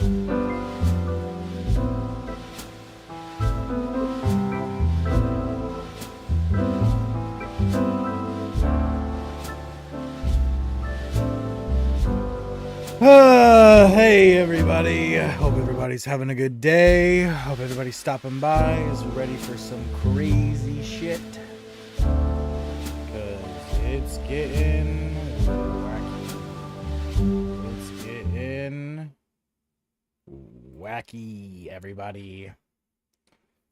Hey everybody, hope everybody's having a good day. Hope everybody's stopping by, is ready for some crazy shit. Because it's getting wacky. It's getting wacky, everybody.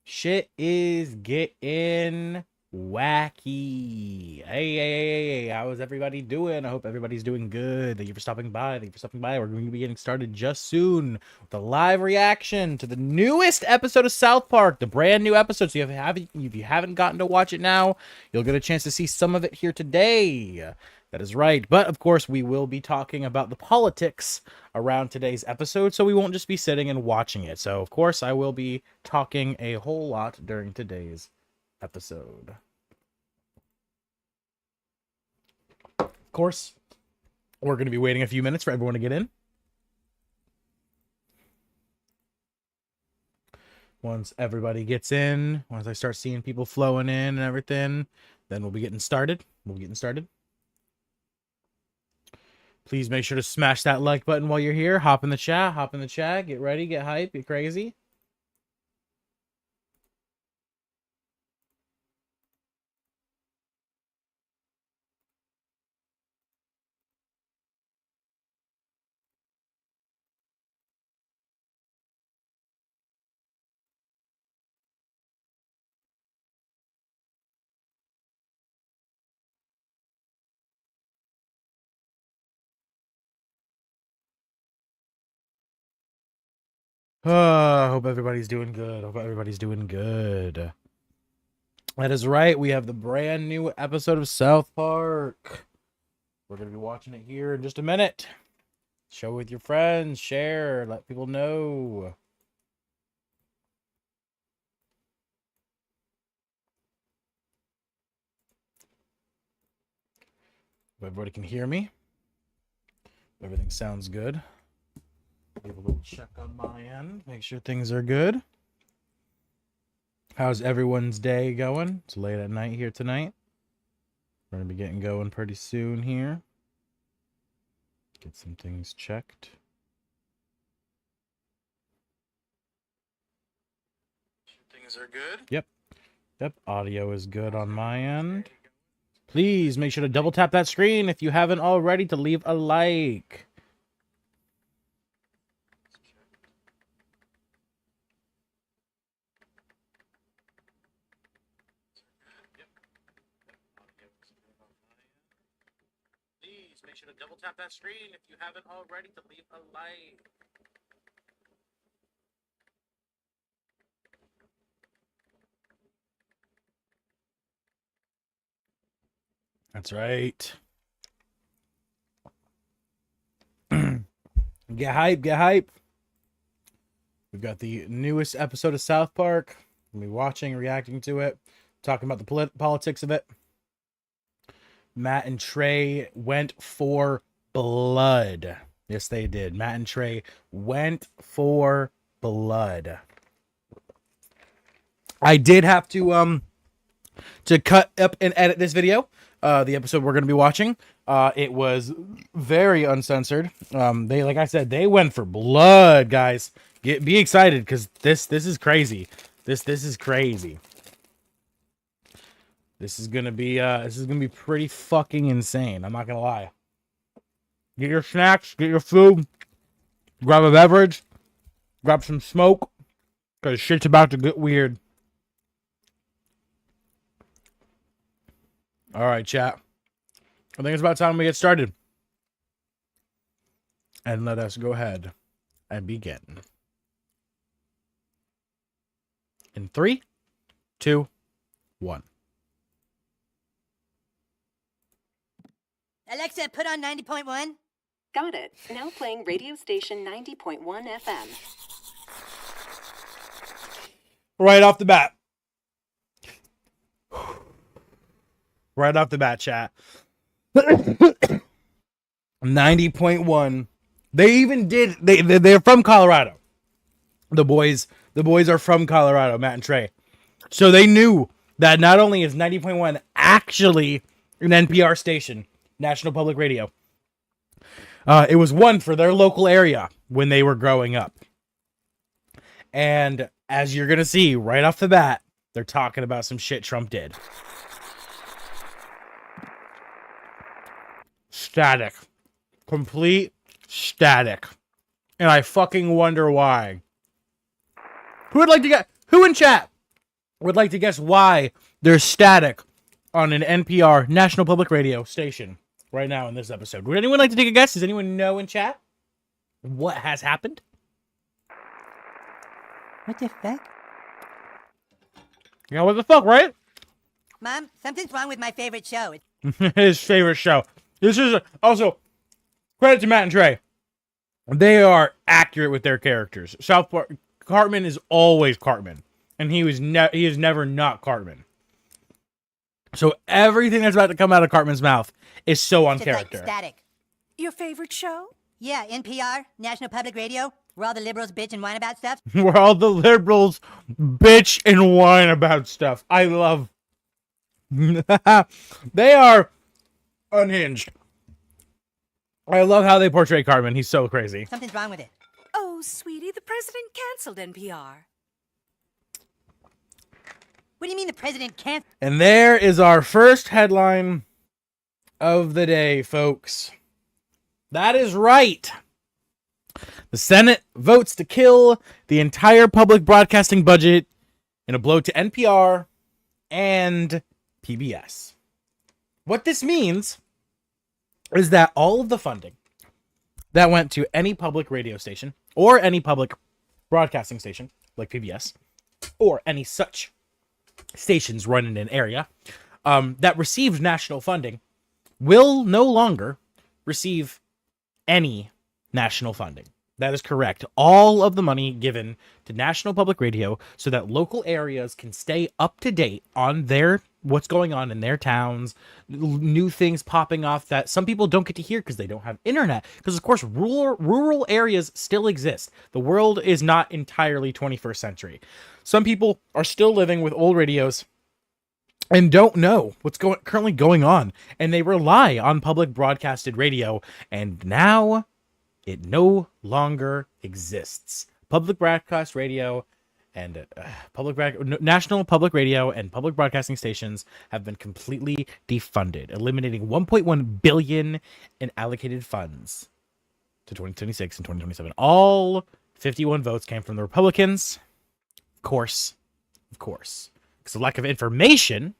Shit is getting wacky. Hey, how is everybody doing? I hope everybody's doing good. Thank you for stopping by. We're going to be getting started just soon with a live reaction to the newest episode of South Park, the brand new episode. So if you haven't gotten to watch it now, you'll get a chance to see some of it here today. That is right. But of course, we will be talking about the politics around today's episode, so we won't just be sitting and watching it. So of course, I will be talking a whole lot during today's episode. Of course, we're going to be waiting a few minutes for everyone to get in. Once everybody gets in, once I start seeing people flowing in and everything, then we'll be getting started. Please make sure to smash that like button while you're here. Hop in the chat, get ready, get hype, get crazy. Hope everybody's doing good. That is right. We have the brand new episode of South Park. We're going to be watching it here in just a minute. Show with your friends. Share. Let people know. Hope everybody can hear me. Everything sounds good. Give a little check on my end. Make sure things are good. How's everyone's day going? It's late at night here tonight. We're going to be getting going pretty soon here. Get some things checked. Things are good? Yep. Audio is good on my end. Please make sure to double tap that screen if you haven't already to leave a like. Make sure to double tap that screen if you haven't already to leave a like. That's right. Get hype. We've got the newest episode of South Park. We'll be watching, reacting to it, talking about the politics of it. Matt and Trey went for blood. Yes, they did. Matt and Trey went for blood. I did have to cut up and edit this video. The episode we're going to be watching. It was very uncensored. Like I said, they went for blood, guys. Be excited because this is crazy. This is crazy. This is gonna be pretty fucking insane. I'm not gonna lie. Get your snacks, get your food, grab a beverage, grab some smoke, because shit's about to get weird. Alright, chat. I think it's about time we get started. And let us go ahead and begin. In 3, 2, 1. Alexa, put on 90.1. Got it. Now playing radio station 90.1 FM. Right off the bat. Right off the bat, chat. 90.1 They even did. They're from Colorado. The boys are from Colorado, Matt and Trey. So they knew that not only is 90.1 actually an NPR station, National Public Radio, it was one for their local area when they were growing up. And as you're going to see right off the bat, they're talking about some shit Trump did. Static. Complete static. And I fucking wonder why. Who in chat would like to guess why there's static on an NPR National Public Radio station right now in this episode? Would anyone like to take a guess? Does anyone know in chat what has happened? What the fuck? Yeah, what the fuck, right? Mom, something's wrong with my favorite show. His favorite show. This is also credit to Matt and Trey. They are accurate with their characters. South Park Cartman is always Cartman, and he is never not Cartman. So everything that's about to come out of Cartman's mouth is so on Just character. like static. Your favorite show? Yeah, NPR, National Public Radio, where all the liberals bitch and whine about stuff. Where all the liberals bitch and whine about stuff. I love. They are unhinged. I love how they portray Cartman. He's so crazy. Something's wrong with it. Oh, sweetie, the president canceled NPR. What do you mean the president can't? And there is our first headline of the day, folks. That is right. The Senate votes to kill the entire public broadcasting budget in a blow to NPR and PBS. What this means is that all of the funding that went to any public radio station or any public broadcasting station like PBS or any such stations run in an area that received national funding will no longer receive any national funding. That is correct. All of the money given to National Public Radio so that local areas can stay up to date on what's going on in their towns, new things popping off that some people don't get to hear because they don't have internet. Because, of course, rural areas still exist. The world is not entirely 21st century. Some people are still living with old radios and don't know what's currently going on. And they rely on public broadcasted radio. And now it no longer exists. Public broadcast radio and National Public Radio and public broadcasting stations have been completely defunded, eliminating $1.1 billion in allocated funds to 2026 and 2027. All 51 votes came from the Republicans. Of course. Because the lack of information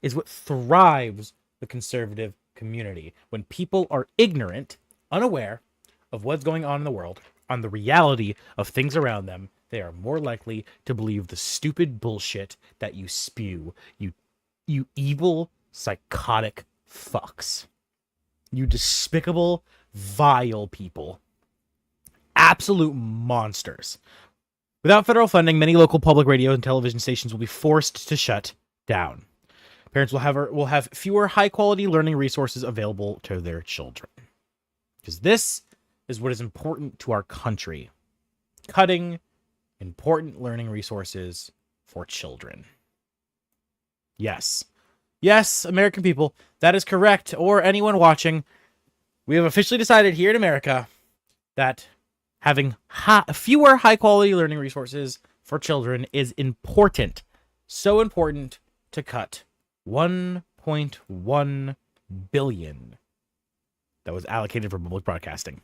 is what thrives the conservative community. When people are ignorant, unaware of what's going on in the world, on the reality of things around them, they are more likely to believe the stupid bullshit that you spew. You evil, psychotic fucks. You despicable, vile people. Absolute monsters. Without federal funding, many local public radio and television stations will be forced to shut down. Parents will have fewer high-quality learning resources available to their children. Because this is what is important to our country. Cutting important learning resources for children. Yes, American people, that is correct. Or anyone watching, we have officially decided here in America that having fewer high-quality learning resources for children is important. So important to cut $1.1 billion that was allocated for public broadcasting.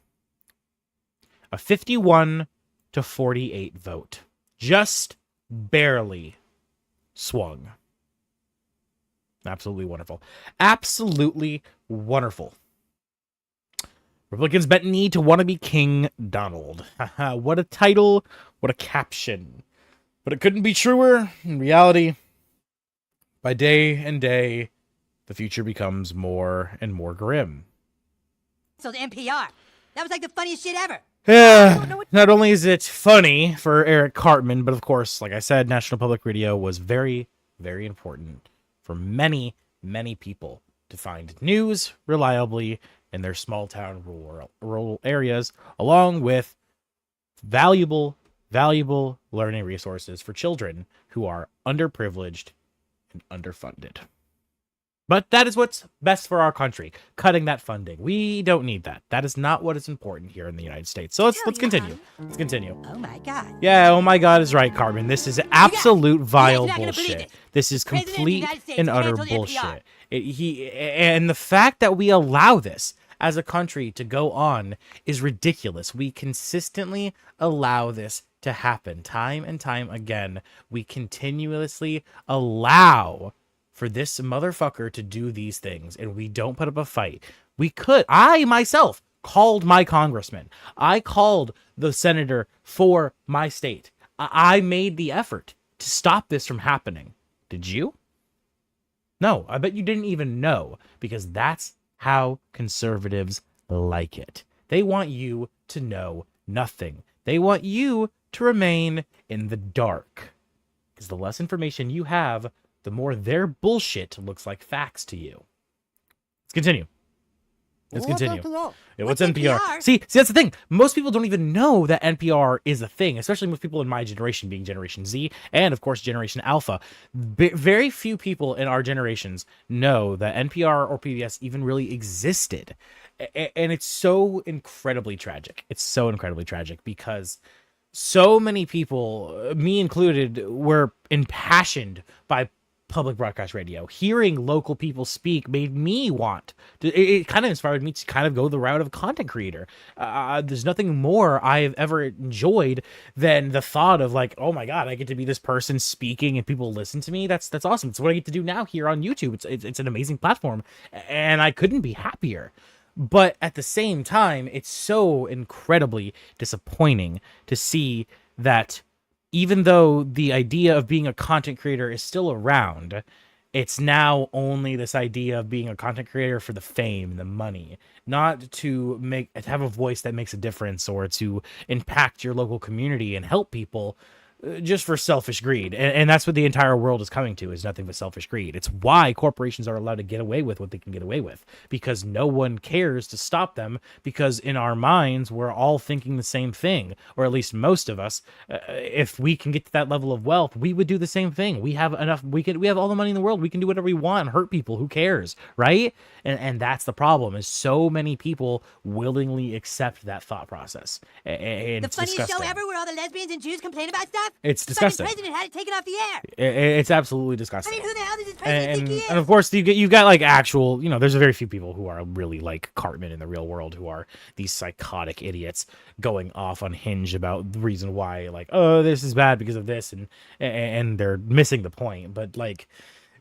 A 51 to 48 vote. Just barely swung. Absolutely wonderful. Absolutely wonderful. Republicans bent knee to wannabe King Donald. What a title. What a caption. But it couldn't be truer. In reality, by day and day, the future becomes more and more grim. So the NPR. That was like the funniest shit ever. Yeah, not only is it funny for Eric Cartman, but of course, like I said, National Public Radio was very, very important for many, many people to find news reliably in their small town rural areas, along with valuable learning resources for children who are underprivileged and underfunded. But that is what's best for our country, cutting that funding. We don't need that. That is not what is important here in the United States. So let's continue. Let's continue. Oh my God. Yeah, oh my God is right, Carmen. This is absolute vile bullshit. This is complete and utter bullshit. And the fact that we allow this as a country to go on is ridiculous. We consistently allow this to happen time and time again. We continuously allow for this motherfucker to do these things, and we don't put up a fight. I myself called my congressman. I called the senator for my state. I made the effort to stop this from happening. Did you? No, I bet you didn't even know, because that's how conservatives like it. They want you to know nothing. They want you to remain in the dark, because the less information you have, the more their bullshit looks like facts to you. Let's continue. What's NPR? See, that's the thing. Most people don't even know that NPR is a thing, especially most people in my generation, being Generation Z and, of course, Generation Alpha. Very few people in our generations know that NPR or PBS even really existed. And it's so incredibly tragic. It's so incredibly tragic because so many people, me included, were impassioned by public broadcast radio. Hearing local people speak made me want to, it kind of inspired me to kind of go the route of content creator. There's nothing more I've ever enjoyed than the thought of like, oh my God, I get to be this person speaking and people listen to me. That's awesome. It's what I get to do now here on YouTube. It's an amazing platform, and I couldn't be happier. But at the same time, it's so incredibly disappointing to see that even though the idea of being a content creator is still around, it's now only this idea of being a content creator for the fame, the money, not to have a voice that makes a difference or to impact your local community and help people, just for selfish greed. And that's what the entire world is coming to, is nothing but selfish greed. It's why corporations are allowed to get away with what they can get away with, because no one cares to stop them, because in our minds, we're all thinking the same thing, or at least most of us. If we can get to that level of wealth, we would do the same thing. We have enough, we have all the money in the world. We can do whatever we want and hurt people. Who cares, right? And that's the problem, is so many people willingly accept that thought process. And the funniest show ever, where all the lesbians and Jews complain about stuff? It's disgusting. The president had it taken off the air. It's absolutely disgusting. I mean, who the hell does this president think he is? And of course, you got like actual, there's a very few people who are really like Cartman in the real world, who are these psychotic idiots going off on Hinge about the reason why, like, oh, this is bad because of this, and they're missing the point. But like,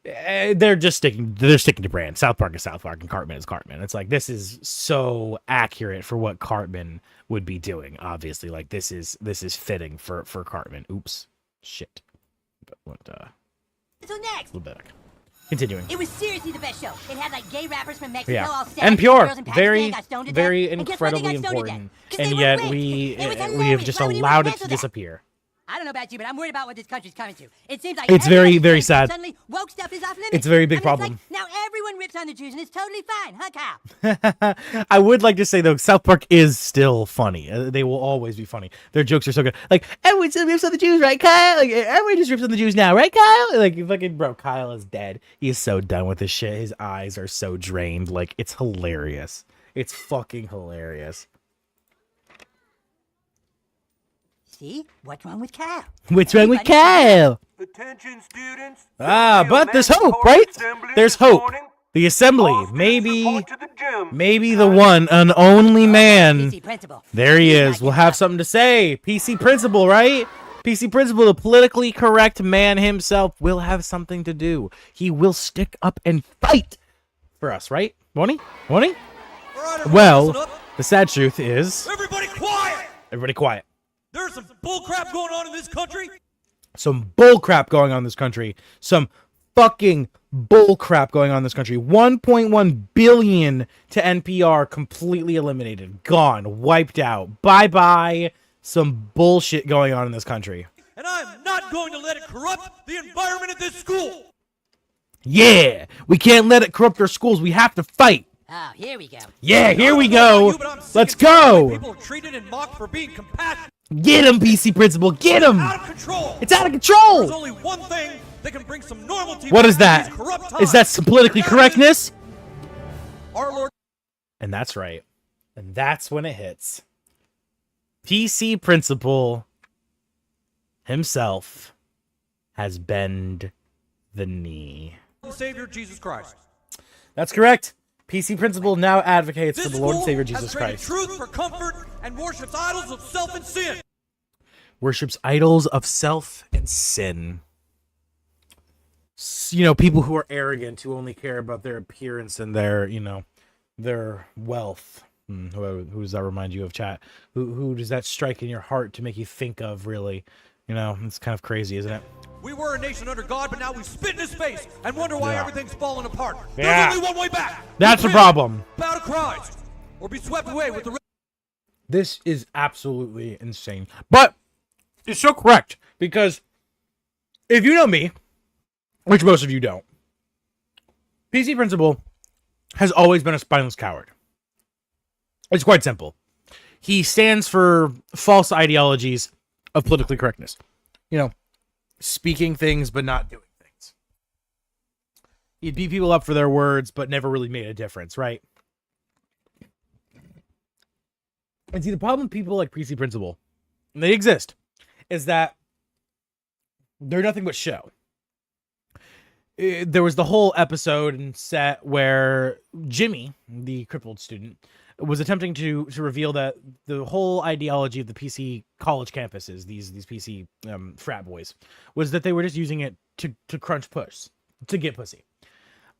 they're sticking to brand. South Park is South Park, and Cartman is Cartman. It's like, this is so accurate for what Cartman would be doing. Obviously, like, this is fitting for Cartman. Oops, shit. But what? So next, a little bit. Continuing. It was seriously the best show. It had like gay rappers from Mexico all set. NPR, very incredibly important, and yet we have just allowed it to disappear. I don't know about you, but I'm worried about what this country's coming to. It seems like it's very, very sad. Suddenly, woke stuff is off limits. It's a very big problem. Like, now everyone rips on the Jews, and it's totally fine, huh, Kyle? I would like to say, though, South Park is still funny. They will always be funny. Their jokes are so good. Like, everyone still rips on the Jews, right, Kyle? Like, everyone just rips on the Jews now, right, Kyle? Like, fucking bro, Kyle is dead. He is so done with this shit. His eyes are so drained. Like, it's hilarious. It's fucking hilarious. See? What's wrong with Kyle? What's wrong with Kyle? Attention, students. But there's hope, right? There's hope. The assembly, maybe the one and only man. There he is. We'll have something to say. PC principal, right? PC principal, the politically correct man himself, will have something to do. He will stick up and fight for us, right? Won't he? Won't he? Well, the sad truth is... Everybody quiet! Everybody quiet. There's some bullcrap going on in this country. Some bullcrap going on in this country. Some fucking bullcrap going on in this country. 1.1 billion to NPR, completely eliminated. Gone. Wiped out. Bye-bye. Some bullshit going on in this country. And I'm not going to let it corrupt the environment at this school. Yeah. We can't let it corrupt our schools. We have to fight. Oh, here we go. Yeah, here we I don't know go. about you, but I'm sick Let's and tired of the way go. People are treated and mocked for being compassionate. Get him, PC Principal. Get him. Out of control. It's out of There's control. only one thing that can bring some normality. What back is to that? these corrupt Is that times. some politically That is correctness? Our Lord. And that's right. And that's when it hits. PC Principal himself has bend the knee. and Savior Jesus Christ. That's correct. PC Principal now advocates This for the Lord and school Savior has Jesus traded Christ. truth for comfort and worships idols of self and sin. Worships idols of self and sin. You know, people who are arrogant, who only care about their appearance and their, you know, their wealth. Who does that remind you of, chat? Who does that strike in your heart to make you think of, really? You know, it's kind of crazy, isn't it? We were a nation under God, but now we spit in his face and wonder why Yeah. everything's falling apart. Yeah. There's only one way back. That's the Repent, problem. bow to Christ, or be swept away with the. This is absolutely insane. But it's so correct, because if you know me, which most of you don't, PC Principal has always been a spineless coward. It's quite simple. He stands for false ideologies of politically correctness. You know, speaking things but not doing things. He'd beat people up for their words but never really made a difference, right? And see, the problem with people like PC Principal, and they exist, is that they're nothing but show. There was the whole episode and set where Jimmy, the crippled student, was attempting to reveal that the whole ideology of the PC college campuses, these PC frat boys, was that they were just using it to crunch puss, to get pussy.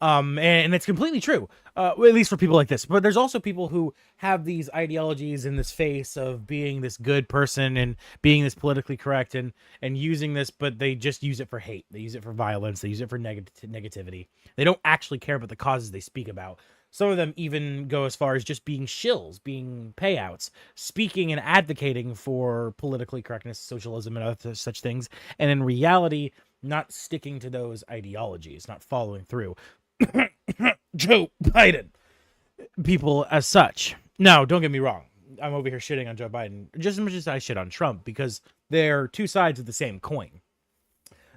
And it's completely true, at least for people like this. But there's also people who have these ideologies in this face of being this good person and being this politically correct and using this, but they just use it for hate. They use it for violence. They use it for negativity. They don't actually care about the causes they speak about. Some of them even go as far as just being shills, being payouts, speaking and advocating for politically correctness, socialism, and other such things. And in reality, not sticking to those ideologies, not following through. Joe Biden. People as such. Now, don't get me wrong. I'm over here shitting on Joe Biden just as much as I shit on Trump, because they're two sides of the same coin.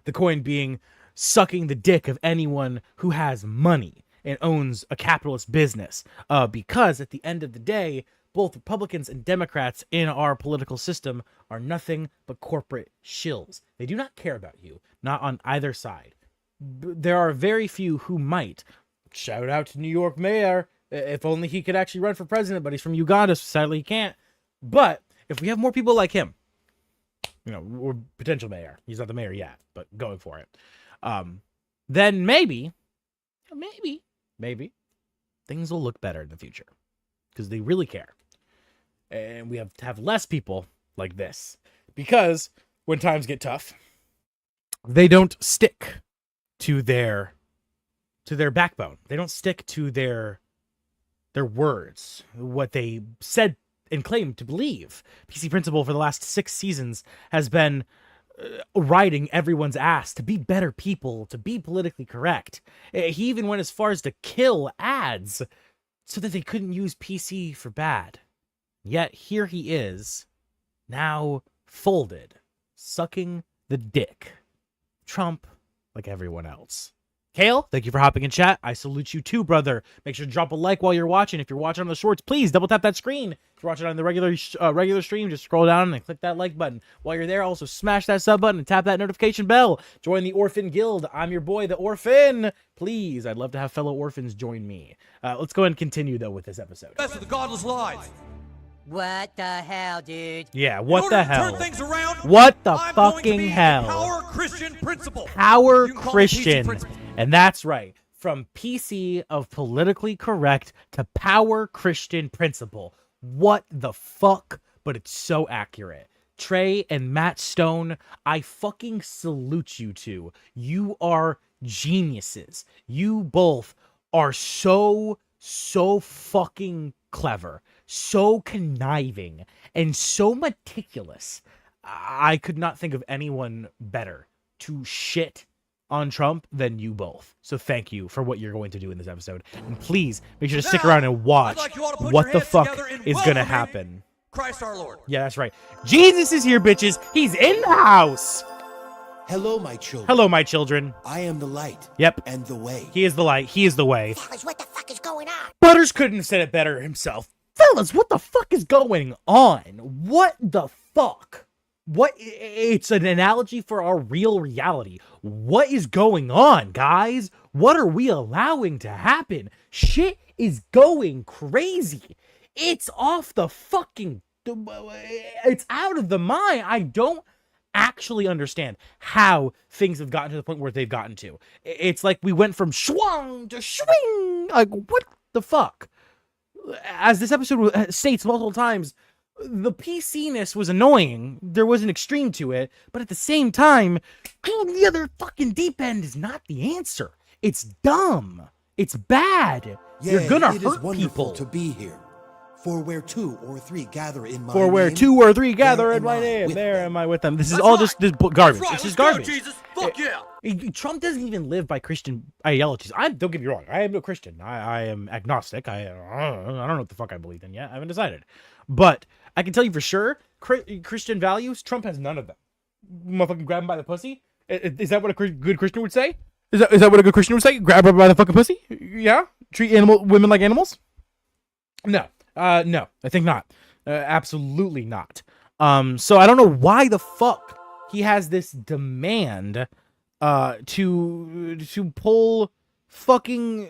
The coin being sucking the dick of anyone who has money and owns a capitalist business. Because at the end of the day, both Republicans and Democrats in our political system are nothing but corporate shills. They do not care about you, not on either side. There are very few who might. Shout out to New York Mayor. If only he could actually run for president, but he's from Uganda, so sadly he can't. But if we have more people like him, you know, or potential mayor, he's not the mayor yet, but going for it, then maybe things will look better in the future, because they really care. And we have to have less people like this, because when times get tough, they don't stick to their backbone. They don't stick to their words, what they said and claimed to believe. PC Principal for the last 6 seasons has been riding everyone's ass to be better people, to be politically correct. He even went as far as to kill ads so that they couldn't use PC for bad. Yet here he is, now folded, sucking the dick. Trump, like everyone else. Kale, thank you for hopping in chat. I salute you too, brother. Make sure to drop a like while you're watching. If you're watching on the shorts, please double tap that screen. If you're watching on the regular stream, just scroll down and click that like button. While you're there, also smash that sub button and tap that notification bell. Join the Orphan Guild. I'm your boy, the Orphan. Please, I'd love to have fellow orphans join me. Let's go ahead and continue, though, with this episode. Rest of the godless lies. What the hell, dude? Yeah, In what order the to hell? turn things around, What the I'm going to fucking be hell? Power Christian principle. Power You can call me PC Christian. Principal. And that's right. From PC of politically correct to Power Christian Principle. What the fuck? But it's so accurate. Trey and Matt Stone, I fucking salute you two. You are geniuses. You both are so fucking clever, so conniving, and so meticulous. I could not think of anyone better to shit on Trump than you both. So thank you for what you're going to do in this episode. And please make sure to stick around and watch I'd like you all to put what your the hands fuck together in is going to welcoming happen. Christ our Lord. Yeah, that's right. Jesus is here, bitches. He's in the house. Hello, my children. Hello, my children. I am the light. Yep. And the way. He is the light. He is the way. Fellas, what the fuck is going on? Butters couldn't have said it better himself. Fellas, what the fuck is going on? What the fuck? It's an analogy for our real reality. What is going on, guys? What are we allowing to happen? Shit is going crazy. It's off the fucking... It's out of the mind. I don't actually understand how things have gotten to the point where they've gotten to. It's like we went from schwung to swing. Like, what the fuck? As this episode states multiple times, the PC-ness was annoying. There was an extreme to it, but at the same time, going the other fucking deep end is not the answer. It's dumb. It's bad. You're gonna it hurt is wonderful people. to be here. For where 2 or 3 gather in my For where name, 2 or 3 gather there in my am I name, with there them. am I with them. This is That's all right. just this garbage. That's right. It's just Let's go, garbage. Jesus. Fuck yeah. Trump doesn't even live by Christian ideologies. Don't get me wrong. I am no Christian. I am agnostic. I don't know what the fuck I believe in yet. I haven't decided. But I can tell you for sure, Christian values, Trump has none of them. Motherfucking grab him by the pussy? Is that what a good Christian would say? Is that what a good Christian would say? Grab her by the fucking pussy? Yeah? Treat women like animals? No. No. I think not. Absolutely not. So I don't know why the fuck he has this demand to pull fucking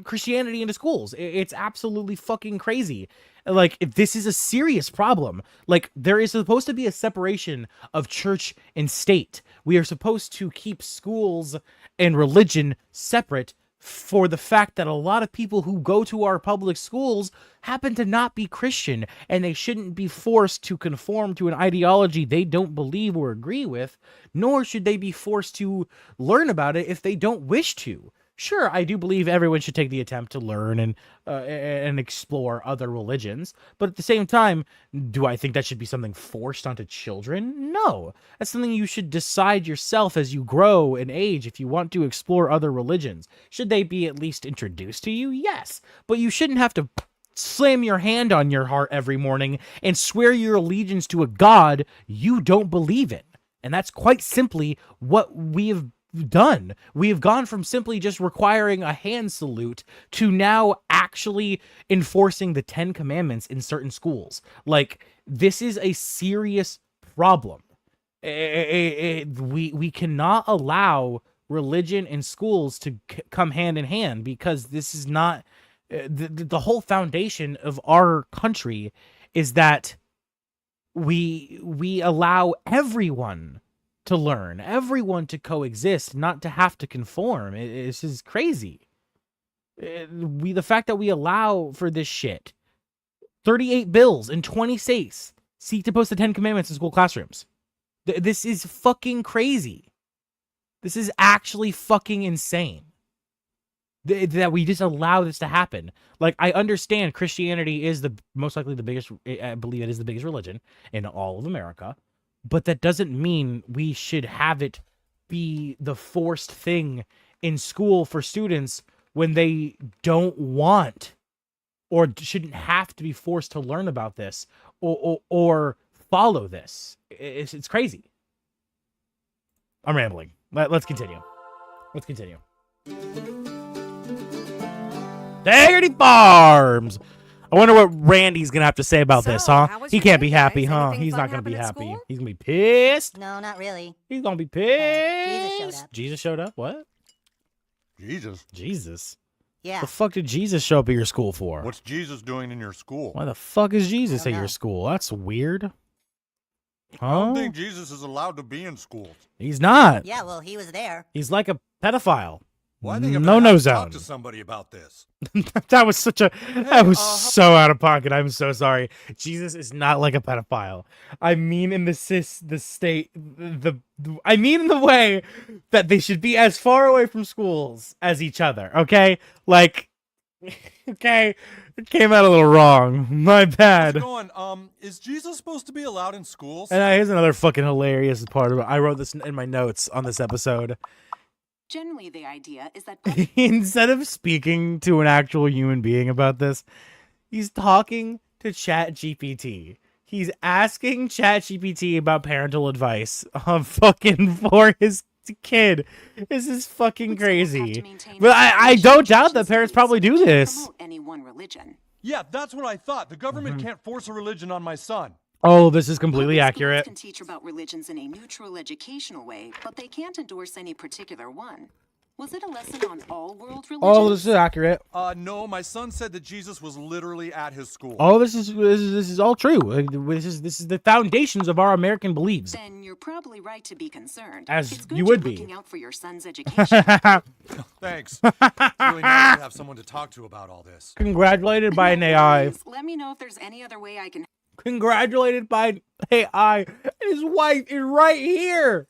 Christianity into schools. It's absolutely fucking crazy. Like, if this is a serious problem, like, there is supposed to be a separation of church and state. We are supposed to keep schools and religion separate for the fact that a lot of people who go to our public schools happen to not be Christian, and they shouldn't be forced to conform to an ideology they don't believe or agree with, nor should they be forced to learn about it if they don't wish to. Sure, I do believe everyone should take the attempt to learn and explore other religions, but at the same time, do I think that should be something forced onto children? No. That's something you should decide yourself as you grow and age if you want to explore other religions. Should they be at least introduced to you? Yes. But you shouldn't have to slam your hand on your heart every morning and swear your allegiance to a god you don't believe in. And that's quite simply what we have done. We have gone from simply just requiring a hand salute to now actually enforcing the 10 commandments in certain schools. Like, this is a serious problem. We cannot allow religion and schools to come hand in hand, because this is not the whole foundation of our country is that we allow everyone to learn, everyone to coexist, not to have to conform. This is crazy. The fact that we allow for this shit. 38 bills in 20 states seek to post the 10 commandments in school classrooms. This is fucking crazy. This is actually fucking insane. That we just allow this to happen. Like, I understand Christianity is most likely the biggest, I believe it is the biggest religion in all of America. But that doesn't mean we should have it be the forced thing in school for students when they don't want or shouldn't have to be forced to learn about this or follow this. It's crazy. I'm rambling. Let's continue. Daggerty Farms! I wonder what Randy's gonna have to say about this, huh? how was He your can't day, be happy, guys? huh? Anything He's fun not gonna be happen at happy. school? He's gonna be pissed. No, not really. He's gonna be Jesus showed pissed. up. Jesus showed up? What? Jesus. Jesus? Yeah. The fuck did Jesus show up at your school for? What's Jesus doing in your school? Why the fuck is Jesus I at don't your know. school? That's weird. I don't Huh? think Jesus is allowed to be in schools. He's not. Yeah, well, he was there. He's like a pedophile. Well, I think I'm No gonna have to zone. talk to somebody about this. That was so out of pocket. I'm so sorry. Jesus is not like a pedophile. I mean in I mean in the way that they should be as far away from schools as each other, okay? Like, Okay, it came out a little wrong. My How's bad. it going? Is Jesus supposed to be allowed in schools? And here's another fucking hilarious part of it. I wrote this in my notes on this episode. Generally, the idea is that Instead of speaking to an actual human being about this, he's talking to ChatGPT. He's asking ChatGPT about parental advice fucking for his kid. This is fucking schools have to crazy. maintain But I affiliation don't to doubt Christian that parents studies, probably do so they can't this. promote any one religion. Yeah, that's what I thought. The government Mm-hmm. can't force a religion on my son. Oh, this is completely Public schools accurate. can teach about religions in a neutral educational way, but they can't endorse any particular one. Was it a lesson on all world religions? Oh, this is accurate. No, my son said that Jesus was literally at his school. Oh, this is all true. This is the foundations of our American beliefs. Then you're probably right to be concerned. As it's good you you're would be. looking out for your son's education. Thanks. It's really nice to have someone to talk to about all this. Congratulated by an No AI. worries. Let me know if there's any other way I can. Congratulated by AI. And his wife is right here.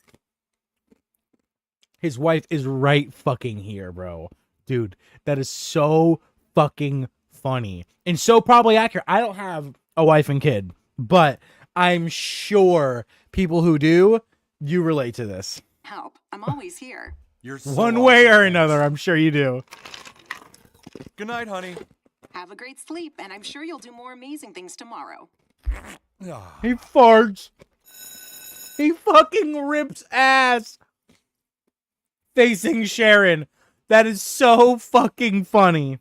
His wife is right fucking here, bro. Dude, that is so fucking funny. And so probably accurate. I don't have a wife and kid, but I'm sure people who do, you relate to this. Help. I'm always here. You're so One way awesome, or thanks. another, I'm sure you do. Good night, honey. Have a great sleep, and I'm sure you'll do more amazing things tomorrow. Ah. He farts. He fucking rips ass. Facing Sharon. That is so fucking funny.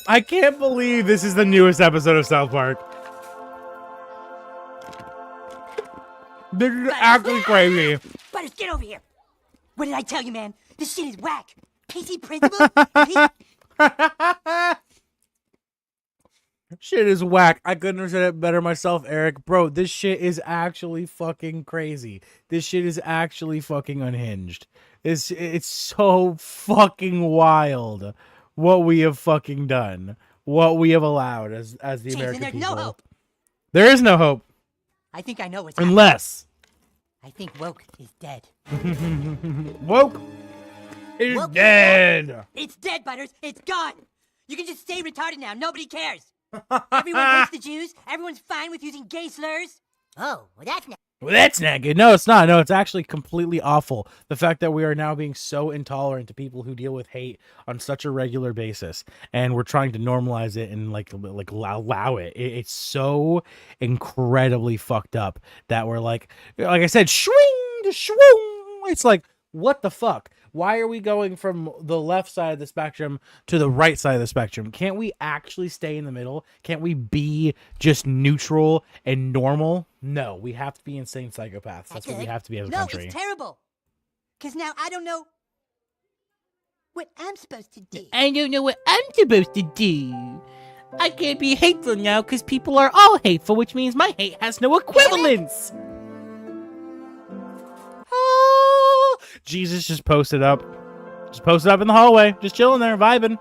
I can't believe this is the newest episode of South Park. This is actually crazy. Butters, get over here. What did I tell you, man? This shit is whack. PC principal? Shit is whack. I couldn't have said it better myself, Eric. Bro, this shit is actually fucking crazy. This shit is actually fucking unhinged. It's so fucking wild what we have fucking done. What we have allowed as the Jason, American there's people. no hope. There is no hope. I think I know what's happening. Unless I think woke is dead. woke is Woke is dead. It's dead, Butters. It's gone. You can just stay retarded now. Nobody cares. Everyone hates the Jews. Everyone's fine with using gay slurs. Oh, well, that's not. Well, that's not good. No, it's not. No, it's actually completely awful. The fact that we are now being so intolerant to people who deal with hate on such a regular basis, and we're trying to normalize it and like allow it. It's so incredibly fucked up that we're like I said, swing to swing. It's like, what the fuck? Why are we going from the left side of the spectrum to the right side of the spectrum? Can't we actually stay in the middle? Can't we be just neutral and normal? No, we have to be insane psychopaths. That's what we good. have to be as a No, country. it's terrible. Because now I don't know what I'm supposed to do. I don't know what I'm supposed to do. I can't be hateful now because people are all hateful, which means my hate has no equivalence. Oh, Jesus just posted up. Just posted up in the hallway. Just chilling there, vibing.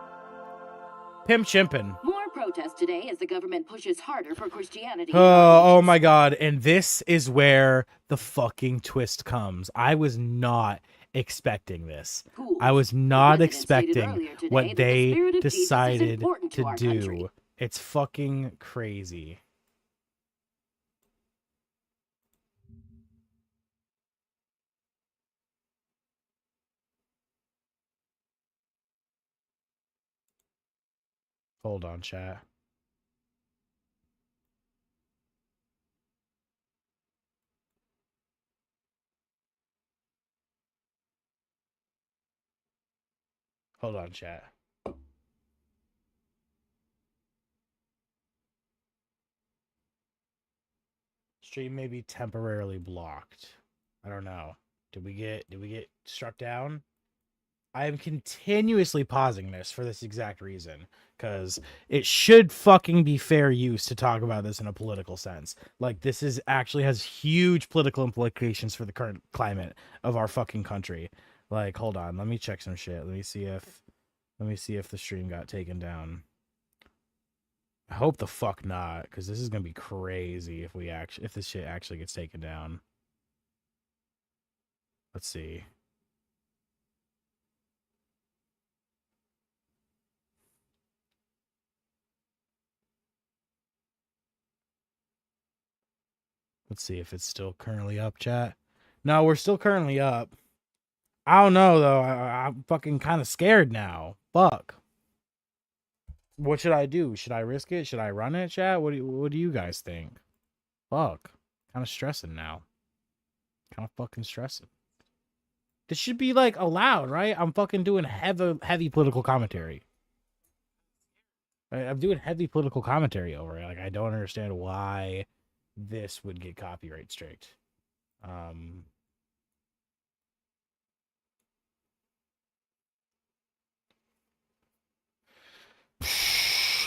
Pimp chimping. More protests today as the government pushes harder for Christianity. Oh my God. And this is where the fucking twist comes. I was not expecting this. Schools. I was not The president stated expecting earlier today what that the they spirit of Jesus is decided important to to our do. country. It's fucking crazy. Hold on, chat. Hold on, chat. Stream may be temporarily blocked. I don't know. Did we get struck down? I am continuously pausing this for this exact reason, because it should fucking be fair use to talk about this in a political sense. Like, this is actually has huge political implications for the current climate of our fucking country. Like, hold on, let me check some shit. Let me see if the stream got taken down. I hope the fuck not, because this is gonna be crazy if this shit actually gets taken down. Let's see. Let's see if it's still currently up, chat. No, we're still currently up. I don't know, though. I'm fucking kind of scared now. Fuck. What should I do? Should I risk it? Should I run it, chat? What do you guys think? Fuck. Kind of stressing now. Kind of fucking stressing. This should be, like, allowed, right? I'm fucking doing heavy political commentary. I'm doing heavy political commentary over it. Like, I don't understand why this would get copyright strict.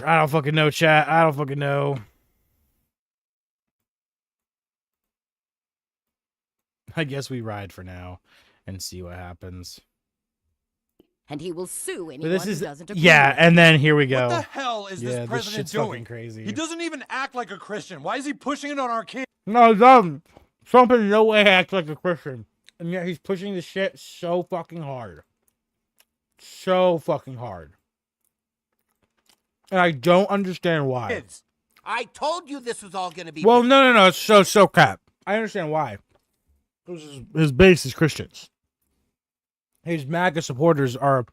I don't fucking know, chat. I don't fucking know. I guess we ride for now and see what happens. And he will sue anyone But this who is doesn't agree. yeah, and then here we go. What the hell is Yeah, this this president shit's doing? fucking crazy. He doesn't even act like a Christian. Why is he pushing it on our kids? No, he doesn't. Trump in no way acts like a Christian. And yet he's pushing the shit so fucking hard. So fucking hard. And I don't understand why. Kids, I told you this was all going to be. Well, no. It's so cap. I understand why. His base is Christians. His MAGA supporters are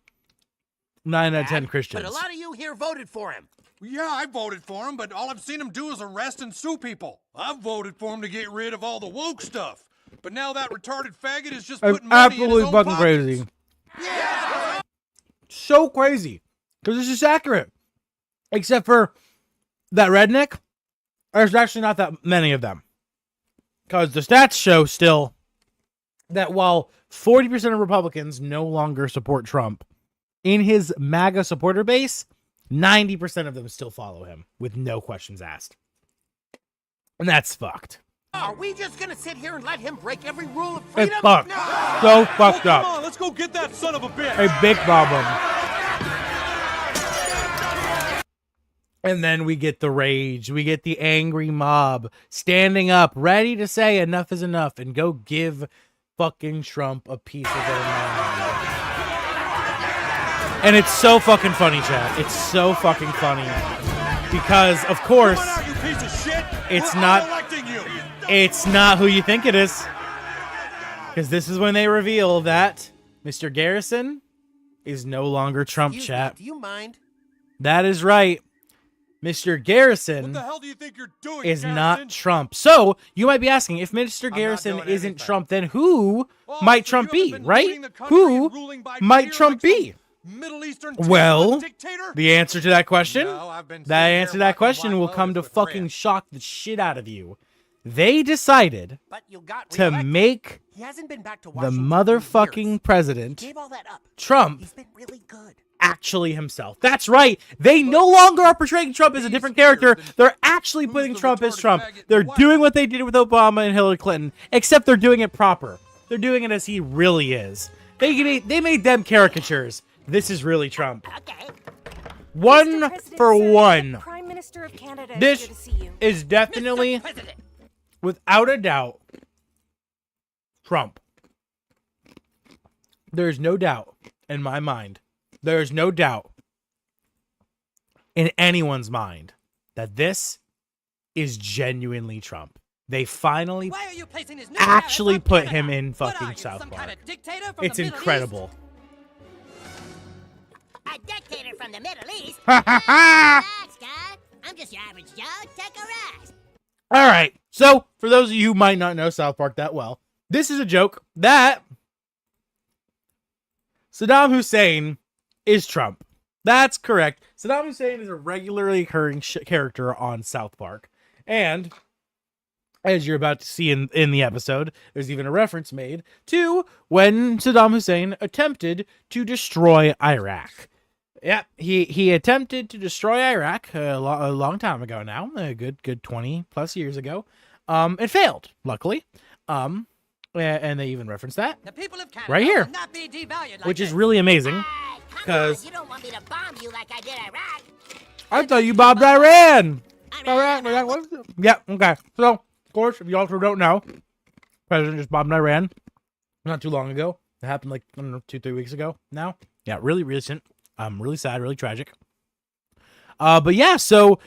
9 out of 10 Christians. But a lot of you here voted for him. Yeah, I voted for him, but all I've seen him do is arrest and sue people. I've voted for him to get rid of all the woke stuff. But now that retarded faggot is just putting money in his absolutely own fucking pockets. crazy. Yeah. So crazy. Because it's just accurate. Except for that redneck. There's actually not that many of them. Because the stats show still that while 40% of Republicans no longer support Trump, in his MAGA supporter base, 90% of them still follow him with no questions asked. And that's fucked. Are we just going to sit here and let him break every rule of It's freedom? fucked. No. So fucked Come up. on, let's go get that son of a bitch. A big problem. And then we get the rage. We get the angry mob standing up, ready to say enough is enough and go give fucking Trump a piece of their mind. And it's so fucking funny, chat. It's so fucking funny. Because, of course, Come on out, you piece of shit. it's We're not- electing you. it's not who you think it is. Because this is when they reveal that Mr. Garrison is no longer Trump, Excuse chat. me, do you mind? That is right. Mr. What Garrison the hell do you think you're doing, is Garrison? not Trump. So, you might be asking, if Mr. not Garrison doing isn't anything. Trump, then who Oh, might so Trump you haven't be, been right? leading the country Who and ruling by might fear Trump like some be? Middle Eastern Well, dictator? the answer to that question, No, I've been that sitting here answer to that watching question White will come to Lotus with fucking Red. shock the shit out of you. They decided But you got to reelected. make He hasn't been back to the Washington in motherfucking years. president, Gave all that up. Trump, He's been really good. actually himself. That's right. They no longer are portraying Trump as a different character. They're actually putting the Trump as retarded Trump. faggot They're in the White doing what they did with Obama and Hillary Clinton, except they're doing it proper. They're doing it as he really is. They made them caricatures. This is really Trump. Okay. One for one. Prime Minister of Canada This is here to see you. is definitely, President. without a doubt, Trump. There's no doubt in my mind. There's no doubt in anyone's mind that this is genuinely Trump. They finally Why are you placing this new actually tariff on put Canada? him in What are fucking you, South some Park. kind of dictator from It's the Middle incredible. A dictator from the Middle East? Ha ha ha! Relax, guy. I'm just your average Joe. Take a rest. All right. So, for those of you who might not know South Park that well, this is a joke that Saddam Hussein is Trump. That's correct. Saddam Hussein is a regularly occurring character on South Park. And as you're about to see in the episode, there's even a reference made to when Saddam Hussein attempted to destroy Iraq. Yeah, he attempted to destroy Iraq a long time ago now, a good 20 plus years ago, and failed, luckily. And they even referenced that, The people of Canada Right here. will not be devalued like which is this. really amazing. Hey, come on. 'Cause- You don't want me to bomb you like I did Iraq. I thought you bombed Iran. Iran. Yeah, okay. So, of course, if you also don't know, President just bombed Iran not too long ago. It happened like, I don't know, 2-3 weeks ago now. Yeah, really recent. Really sad, really tragic. But yeah, so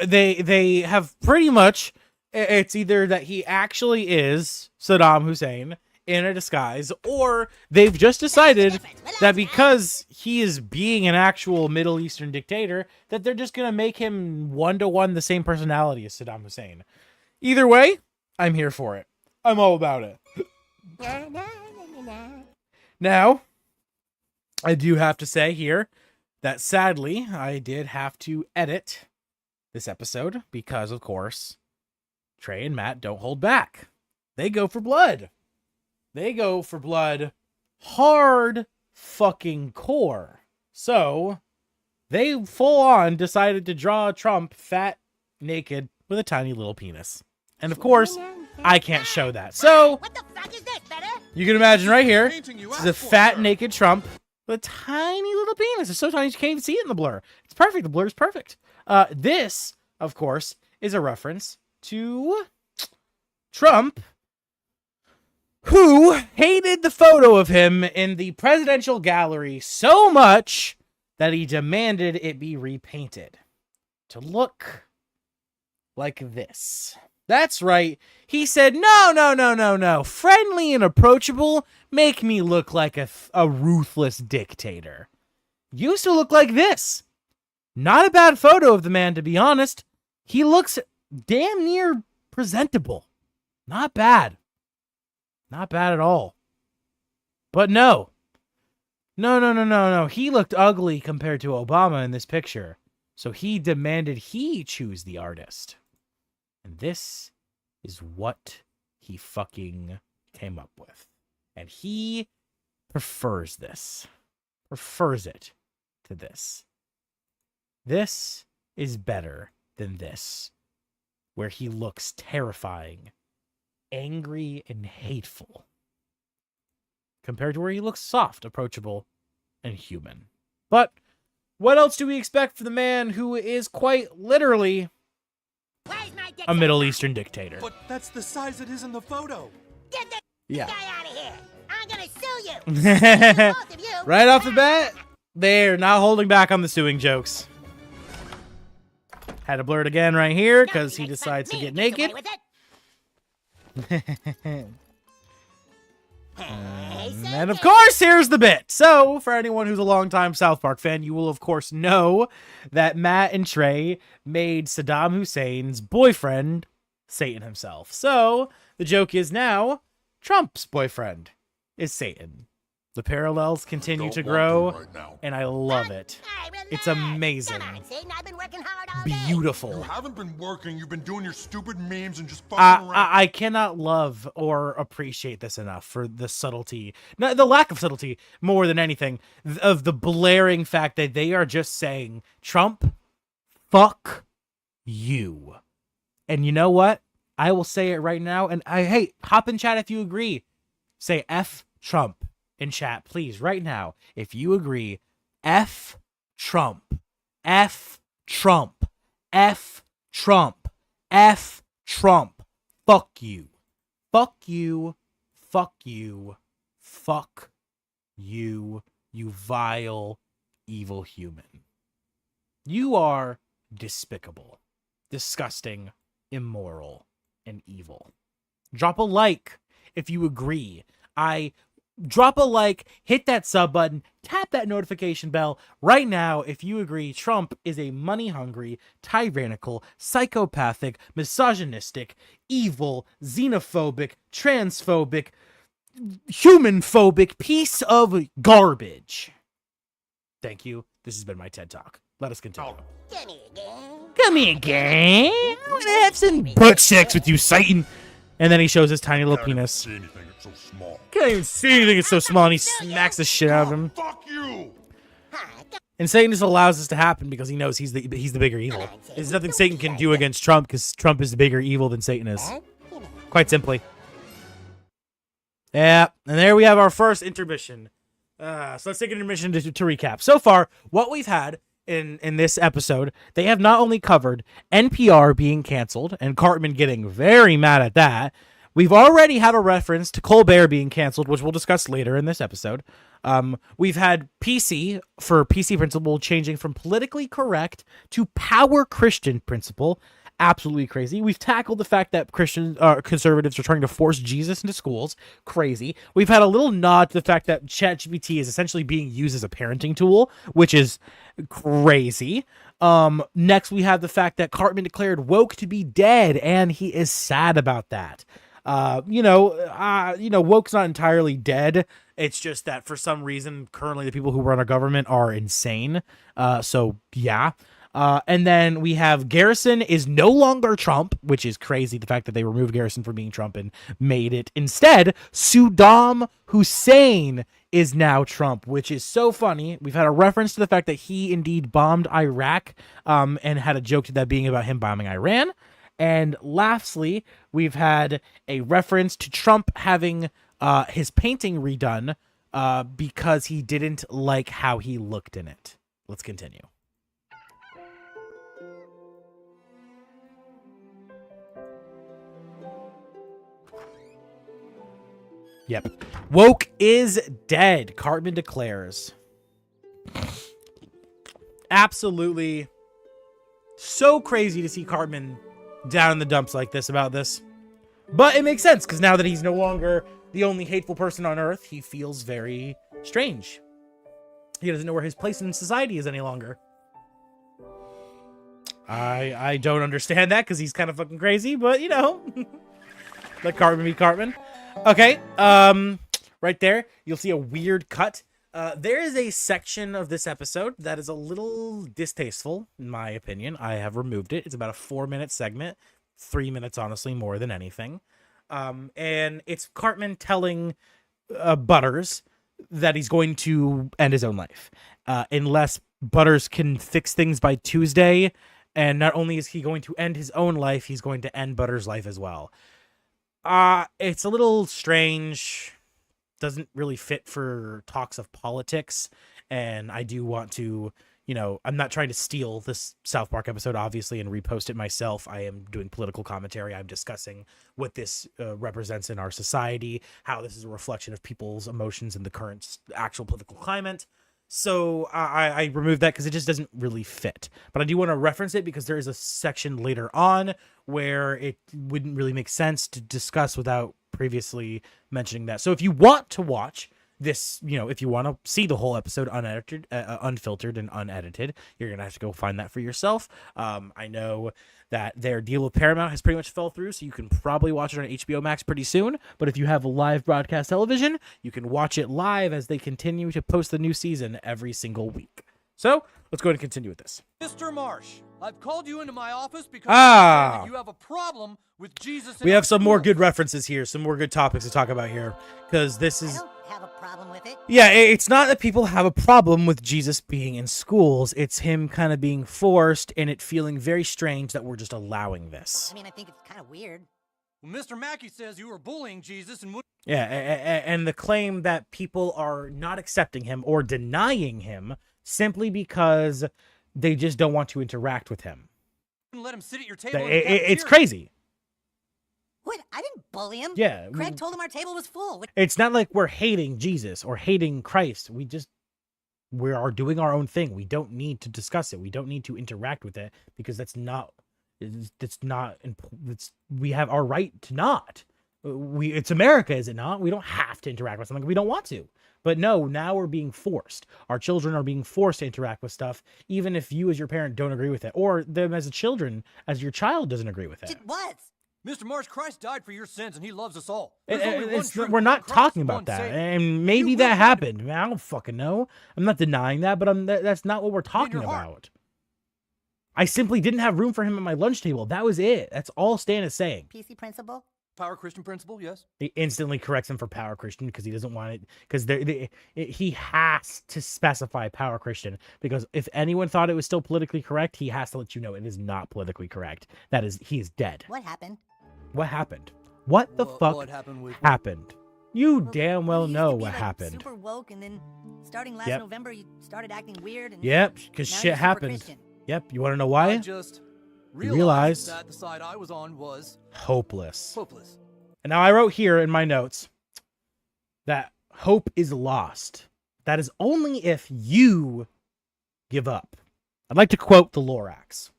they have pretty much It's either that he actually is Saddam Hussein in a disguise, or they've just decided that because he is being an actual Middle Eastern dictator, that they're just going to make him one-to-one the same personality as Saddam Hussein. Either way, I'm here for it. I'm all about it. Now, I do have to say here that sadly, I did have to edit this episode because, of course, Trey and Matt don't hold back. They go for blood. They go for blood hard fucking core. So, they full on decided to draw Trump fat, naked, with a tiny little penis. And of course, I can't show that. So, What the fuck is this, better? you can imagine right here, Painting you this is asked a for, fat, sir. naked Trump with a tiny little penis. It's so tiny you can't even see it in the blur. It's perfect. The blur is perfect. This, of course, is a reference to Trump, who hated the photo of him in the presidential gallery so much that he demanded it be repainted to look like this. That's right. He said, no. Friendly and approachable make me look like a ruthless dictator. Used to look like this. Not a bad photo of the man, to be honest. He looks damn near presentable. Not bad. Not bad at all. But no. No. He looked ugly compared to Obama in this picture. So he demanded he choose the artist. And this is what he fucking came up with. And he prefers this. Prefers it to this. This is better than this, where he looks terrifying, angry, and hateful, compared to where he looks soft, approachable, and human. But what else do we expect from the man who is quite literally Where's my dick? a Middle Eastern dictator? But that's the size it is in the photo. Get this Yeah. guy out of here. I'm gonna sue you. Both of you. Right off the bat, they're not holding back on the suing jokes. Had to blur it again right here because he Nothing decides to expects get me to get naked. away with it. Hey, And of course, here's the bit. So, for anyone who's a longtime South Park fan, you will of course know that Matt and Trey made Saddam Hussein's boyfriend Satan himself. So, the joke is now Trump's boyfriend is Satan. The parallels continue to grow, and I love it. Hey, relax. It's amazing. Come on, Satan. I've been working hard all day. Beautiful. You haven't been working, you've been doing your stupid memes and just fucking around. I cannot love or appreciate this enough for the subtlety, no, the lack of subtlety more than anything, of the blaring fact that they are just saying, Trump, fuck you. And you know what? I will say it right now, and hey, hop in chat if you agree. Say F Trump in chat, please, right now. If you agree, F Trump, F Trump, F Trump, F Trump, fuck you, fuck you, fuck you, fuck you, you vile, evil human. You are despicable, disgusting, immoral, and evil. Drop a like if you agree. Drop a like, hit that sub button, tap that notification bell right now if you agree Trump is a money-hungry, tyrannical, psychopathic, misogynistic, evil, xenophobic, transphobic, human-phobic piece of garbage. Thank you. This has been my TED Talk. Let us continue. Come here, gang. Come here, gang. I want to have some butt sex with you, Satan. And then he shows his tiny little penis. See anything, it's so small. Can't even see anything, it's so small, and he smacks the shit out of him. Fuck you! And Satan just allows this to happen because he knows he's the bigger evil. There's nothing Satan can do against Trump because Trump is the bigger evil than Satan is. Quite simply. Yeah, and there we have our first intermission. So let's take an intermission to recap. So far, what we've had in this episode, they have not only covered NPR being canceled and Cartman getting very mad at that. We've already have a reference to Colbert being canceled, which we'll discuss later in this episode. We've had PC for PC Principle changing from politically correct to power Christian principle, Absolutely crazy. We've tackled the fact that Christian conservatives are trying to force Jesus into schools. Crazy. We've had a little nod to the fact that ChatGPT is essentially being used as a parenting tool, which is crazy. Next we have the fact that Cartman declared woke to be dead, and he is sad about that. Woke's not entirely dead. It's just that for some reason, currently the people who run our government are insane. So yeah. And then we have Garrison is no longer Trump, which is crazy. The fact that they removed Garrison from being Trump and made it instead Saddam Hussein is now Trump, which is so funny. We've had a reference to the fact that he indeed bombed Iraq, and had a joke to that being about him bombing Iran. And lastly, we've had a reference to Trump having his painting redone because he didn't like how he looked in it. Let's continue. Yep. Woke is dead, Cartman declares. Absolutely so crazy to see Cartman down in the dumps like this about this. But it makes sense, because now that he's no longer the only hateful person on Earth, he feels very strange. He doesn't know where his place in society is any longer. I don't understand that, because he's kind of fucking crazy, but, you know. Let Cartman be Cartman. Okay, right there, you'll see a weird cut. There is a section of this episode that is a little distasteful, in my opinion. I have removed it. It's about a 4-minute segment. 3 minutes, honestly, more than anything. And it's Cartman telling Butters that he's going to end his own life. Unless Butters can fix things by Tuesday. And not only is he going to end his own life, he's going to end Butters' life as well. It's a little strange. Doesn't really fit for talks of politics. And I do want to, I'm not trying to steal this South Park episode, obviously, and repost it myself. I am doing political commentary. I'm discussing what this represents in our society, how this is a reflection of people's emotions in the current actual political climate. So I removed that because it just doesn't really fit. But I do want to reference it because there is a section later on where it wouldn't really make sense to discuss without previously mentioning that. So if you want to watch this, if you want to see the whole episode unedited, unfiltered and unedited, you're going to have to go find that for yourself. I know that their deal with Paramount has pretty much fell through, so you can probably watch it on HBO Max pretty soon. But if you have a live broadcast television, you can watch it live as they continue to post the new season every single week. So let's go ahead and continue with this. Mr. Marsh, I've called you into my office because I understand that you have a problem with Jesus. We have some more good references here, some more good topics to talk about here, because this is... I don't have a problem with it. Yeah, it's not that people have a problem with Jesus being in schools. It's him kind of being forced and it feeling very strange that we're just allowing this. I mean, I think it's kind of weird. Well, Mr. Mackey says you were bullying Jesus and would... Yeah, and the claim that people are not accepting him or denying him simply because they just don't want to interact with him. Let him sit at your table. It's crazy. What? I didn't bully him. Yeah. Craig told him our table was full. It's not like we're hating Jesus or hating Christ. We are doing our own thing. We don't need to discuss it. We don't need to interact with it because we have our right to not. It's America, is it not? We don't have to interact with something we don't want to. But no, now we're being forced. Our children are being forced to interact with stuff, even if you as your parent don't agree with it, or them as as your child doesn't agree with it. It was. Mr. Marsh, Christ died for your sins, and he loves us all. We're not talking about that, and maybe that happened. I don't fucking know. I'm not denying that, but that's not what we're talking about. I simply didn't have room for him at my lunch table. That was it. That's all Stan is saying. PC principle? Power Christian principle, yes. He instantly corrects him for Power Christian because he doesn't want it. Because he has to specify Power Christian, because if anyone thought it was still politically correct, he has to let you know it is not politically correct. He is dead. What happened? What happened? What the fuck what happened? happened? You damn well know what be, happened. Super woke, and then starting last November, you started acting weird. And yep, because shit happened. Christian. Yep, you want to know why? I just realized that the side I was on was hopeless. Hopeless. And now I wrote here in my notes that hope is lost. That is only if you give up. I'd like to quote the Lorax.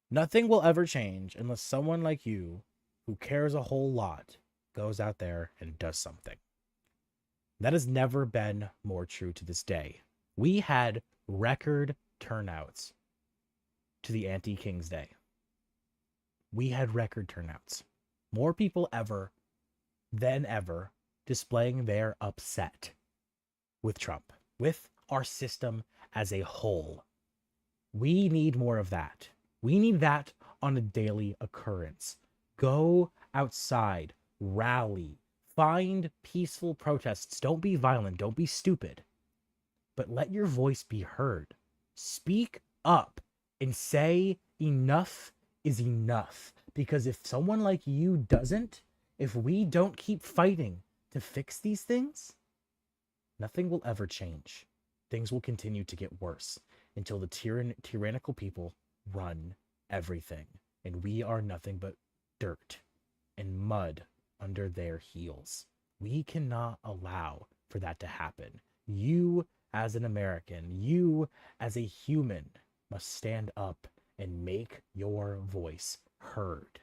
Nothing will ever change unless someone like you, who cares a whole lot, goes out there and does something. That has never been more true to this day. We had record turnouts to the Anti-King's Day. We had record turnouts. More people than ever displaying their upset with Trump, with our system as a whole. We need more of that. We need that on a daily occurrence. Go outside, rally, find peaceful protests. Don't be violent. Don't be stupid. But let your voice be heard. Speak up and say enough is enough. Because if someone like you doesn't, if we don't keep fighting to fix these things, nothing will ever change. Things will continue to get worse until the tyrannical people run everything. And we are nothing but dirt and mud under their heels. We cannot allow for that to happen. You, as an American, you, as a human, must stand up and make your voice heard.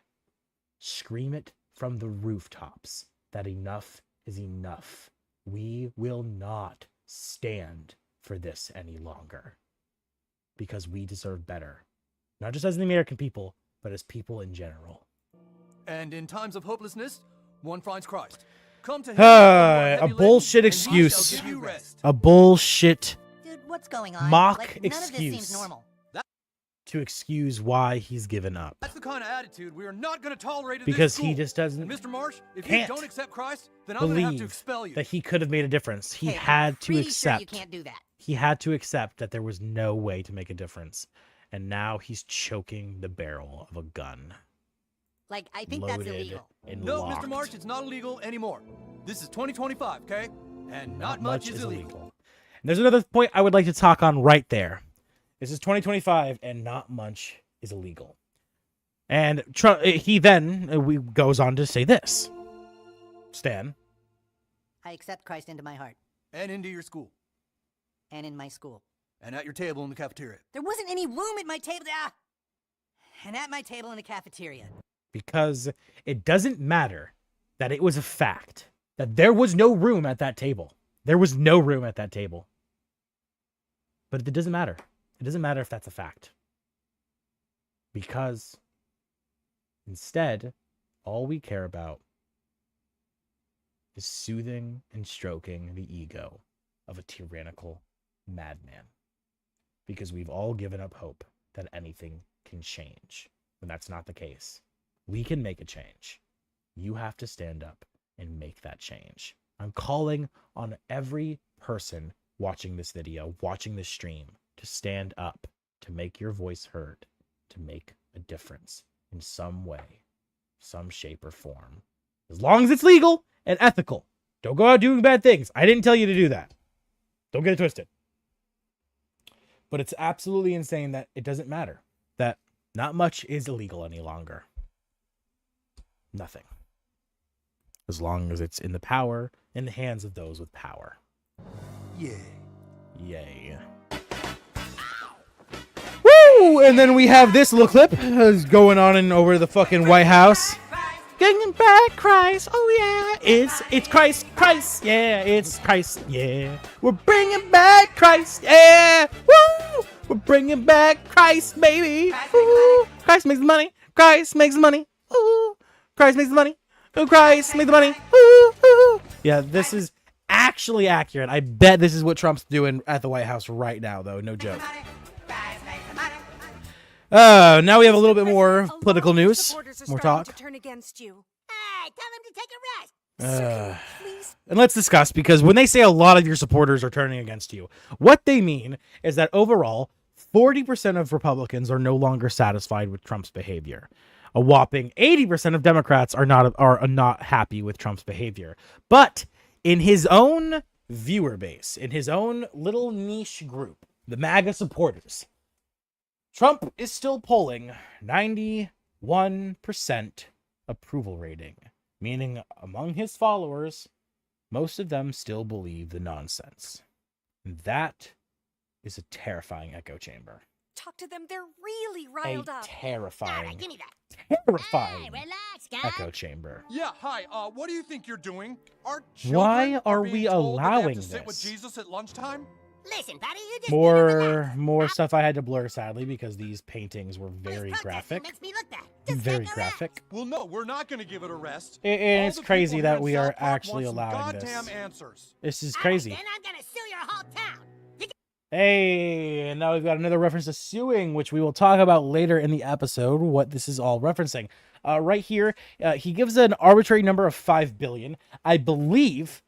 Scream it from the rooftops that enough is enough. We will not stand for this any longer. Because we deserve better. Not just as the American people, but as people in general. And in times of hopelessness, one finds Christ. Come to him. A bullshit excuse. A bullshit Dude, what's going on? mock Like, none of this excuse seems normal. to excuse why he's given up. That's the kind of attitude we are not going to tolerate at Because this school. he just doesn't And Mr. Marsh, if you can't don't accept Christ, then I'm going to have to believe expel you. that he could have made a difference. He Hey, I'm had to pretty accept. Sure you can't do that. He had to accept that there was no way to make a difference. And now he's choking the barrel of a gun. Like, I think that's Loaded illegal. and No, locked. Mr. Marsh, it's not illegal anymore. This is 2025, okay? And not much is illegal. And there's another point I would like to talk on right there. This is 2025, and not much is illegal. And he then goes on to say this. Stan. I accept Christ into my heart. And into your school. And in my school. And at your table in the cafeteria. There wasn't any room at my table. And at my table in the cafeteria. Because it doesn't matter that it was a fact that there was no room at that table. There was no room at that table. But it doesn't matter. It doesn't matter if that's a fact. Because instead, all we care about is soothing and stroking the ego of a tyrannical madman. Because we've all given up hope that anything can change. When that's not the case. We can make a change. You have to stand up and make that change. I'm calling on every person watching this video, watching this stream, to stand up, to make your voice heard, to make a difference in some way, some shape or form. As long as it's legal and ethical. Don't go out doing bad things. I didn't tell you to do that. Don't get it twisted. But it's absolutely insane that it doesn't matter. That not much is illegal any longer. Nothing. As long as it's in the hands of those with power. Yeah. Yay. Woo! And then we have this little clip going on in over the fucking White House. Bringing back Christ, oh yeah, it's Christ, yeah, it's Christ, yeah. We're bringing back Christ, yeah, woo! We're bringing back Christ, baby, woo! Christ makes the money, Christ makes the money, ooh! Christ makes the money, ooh! Christ makes the money, ooh! Ooh! Yeah, this is actually accurate. I bet this is what Trump's doing at the White House right now, though, no joke. Now we have a little bit more political news. More talk. Turn against you. Hey, tell him to take a rest. Please. And let's discuss, because when they say a lot of your supporters are turning against you, what they mean is that overall, 40% of Republicans are no longer satisfied with Trump's behavior. A whopping 80% of Democrats are not happy with Trump's behavior. But in his own viewer base, in his own little niche group, the MAGA supporters, Trump is still polling 91% approval rating, meaning among his followers, most of them still believe the nonsense. And that is a terrifying echo chamber. Talk to them. They're really riled up. Terrifying, Give me that. terrifying Relax, guys. echo chamber. Yeah, hi. What do you think you're doing? Our Why children are being we told that they have allowing to sit with this? Jesus at lunchtime? Listen, buddy, you just need to relax. More stuff I had to blur, sadly, because these paintings were This very protesting graphic. makes me look bad. Just Very take a rest. graphic. Well, no, we're not going to give it a rest. And All it's the crazy people that here in we are South Park actually want some allowing goddamn this. answers. This is All right, crazy. then I'm gonna sue your whole town. Hey, and now we've got another reference to suing, which we will talk about later in the episode, what this is all referencing. Right here, he gives an arbitrary number of 5 billion. I believe,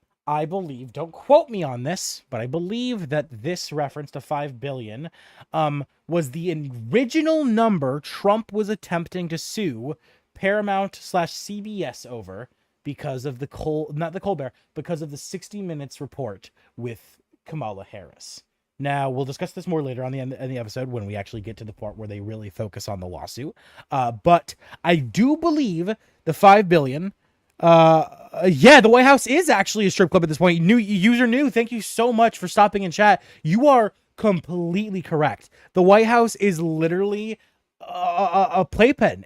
don't quote me on this, but I believe that this reference to 5 billion was the original number Trump was attempting to sue Paramount/CBS over because of because of the 60 Minutes report with Kamala Harris. Now, we'll discuss this more later on in the episode when we actually get to the part where they really focus on the lawsuit. But I do believe the 5 billion. Yeah, the White House is actually a strip club at this point. User thank you so much for stopping in chat. You are completely correct. The White House is literally a playpen.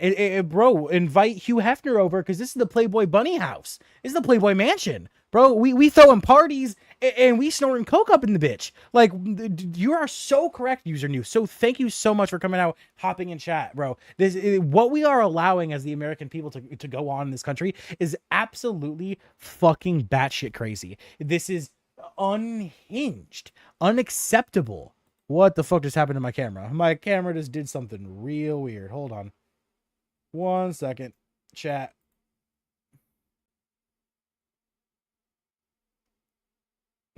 Bro, invite Hugh Hefner over because this is the Playboy Bunny house. This is the Playboy Mansion. Bro, we throwing parties and we snorting coke up in the bitch. Like, you are so correct, user new. So thank you so much for coming out, hopping in chat, bro. What we are allowing as the American people to go on in this country is absolutely fucking batshit crazy. This is unhinged, unacceptable. What the fuck just happened to my camera? My camera just did something real weird. Hold on. 1 second. Chat.